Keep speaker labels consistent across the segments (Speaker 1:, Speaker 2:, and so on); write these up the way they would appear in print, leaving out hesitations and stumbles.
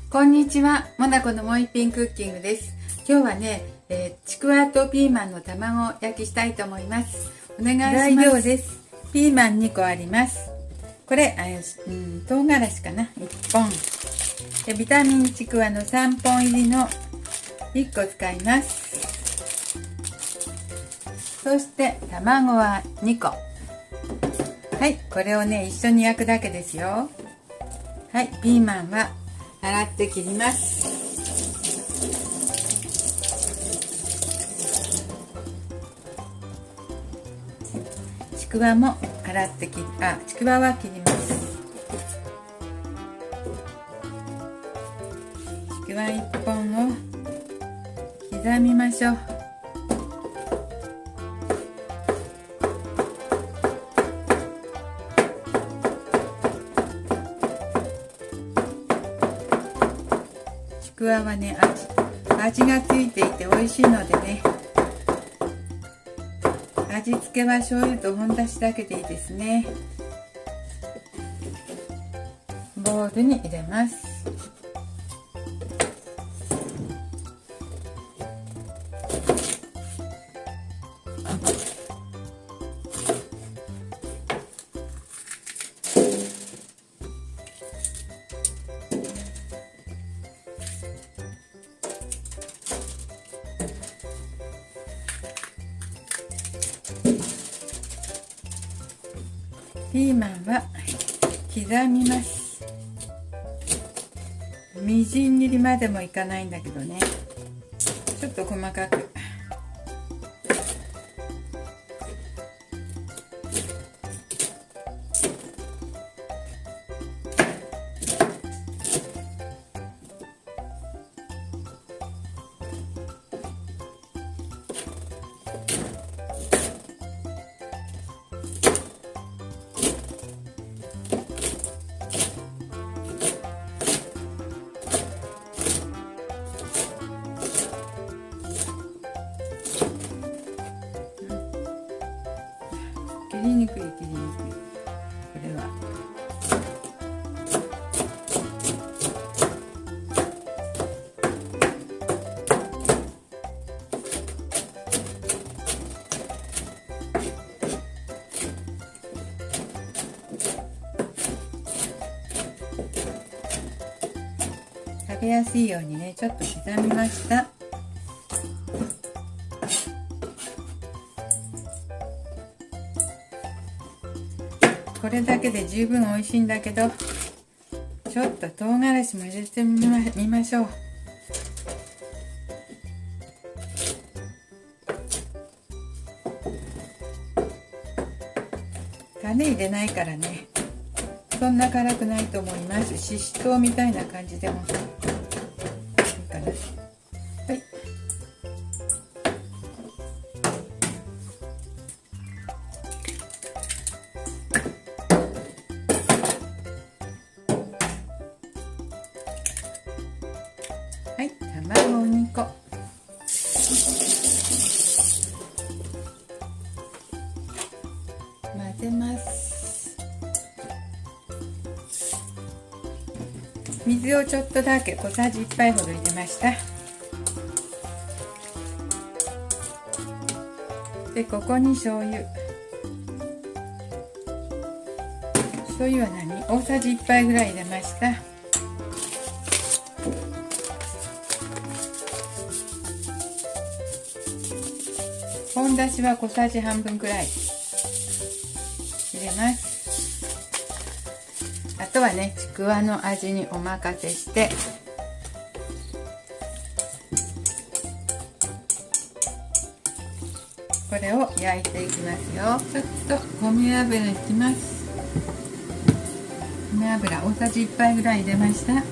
Speaker 1: こんにちは、モナコのもう一品クッキングです。今日はね、ちくわとピーマンの卵焼きしたいと思います。お願いします。材料です。ピーマン2個あります。これ、唐辛子かな、1本で。ビタミンちくわの3本入りの1個使います。そして卵は2個。はい、これをね、一緒に焼くだけですよ。はい、ピーマンは洗って切ります。ちくわも洗ってちくわは切ります。ちくわ1本を刻みましょう。ちくわはね、味がついていて美味しいのでね、味付けは醤油と本だしだけでいいですね。ボウルに入れます。ピーマンは刻みます。みじん切りまでもいかないんだけどね、ちょっと細かく。切りにくい。これは食べやすいようにね、ちょっと刻みました。これだけで十分美味しいんだけど、ちょっと唐辛子も入れてみましょう。種入れないからね、そんな辛くないと思います。ししとうみたいな感じでもいいかな。はい、はい、卵2個。混ぜます。水をちょっとだけ小さじ1杯ほど入れました。で、ここに醤油。醤油は大さじ1杯ぐらい入れました。本だしは小さじ半分くらい入れます。あとはね、ちくわの味にお任せして、これを焼いていきますよ。ちょっと米油いきます。米油大さじ1杯ぐらい入れました。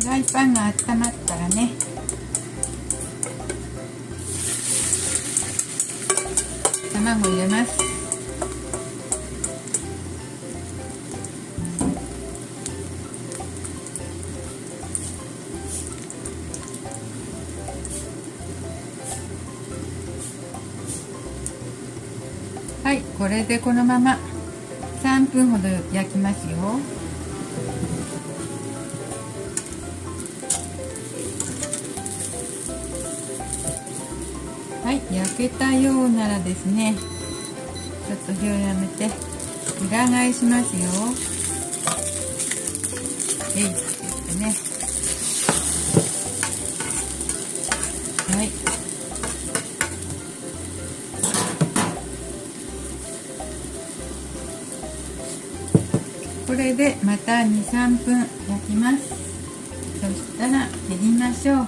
Speaker 1: フライパンが温まったらね、卵入れます。はい、これでこのまま3分ほど焼きますよ。はい、焼けたようならですね、ちょっと火をやめて裏返しますよ。って言ってね。はい。これでまた2、3分焼きます。そしたら切りましょう。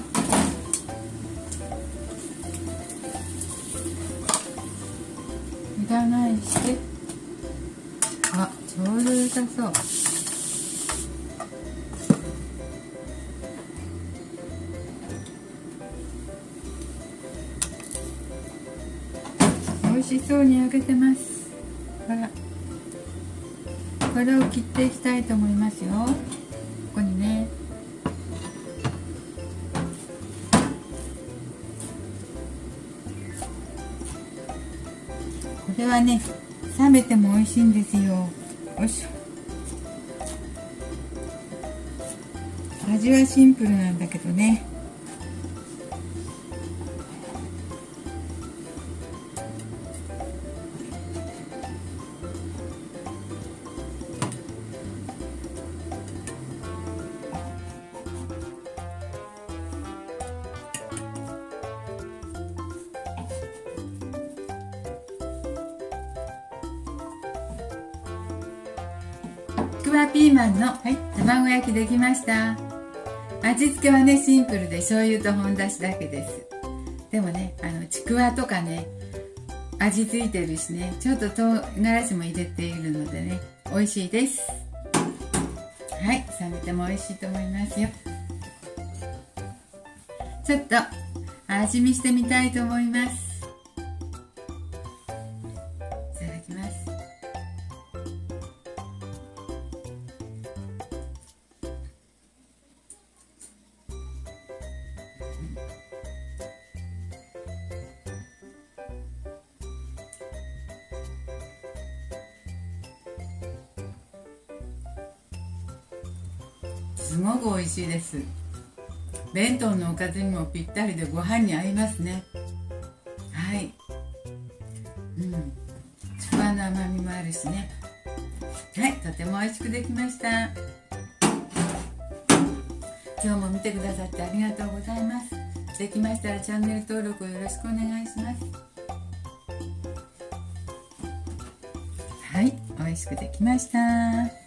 Speaker 1: 裏返して、あ、ちょうど良さそう。美味しそうに焼けてます。ほら、これを切っていきたいと思いますよ。ここにね。これはね、冷めても美味しいんですよ。よいしょ。味はシンプルなんだけどね。ちくわピーマンの卵焼きできました。味付けはねシンプルで醤油と本だしだけです。でもねちくわとかね味付いてるしね、ちょっと唐辛子も入れているのでね美味しいです。はい、冷めても美味しいと思いますよ。ちょっと味見してみたいと思います。いただきます。すごく美味しいです。弁当のおかずにもぴったりでご飯に合いますね。はい、ちくわの甘みもあるしね。はい、とても美味しくできました。今日も見てくださってありがとうございます。できましたらチャンネル登録をよろしくお願いします。はい、美味しくできました。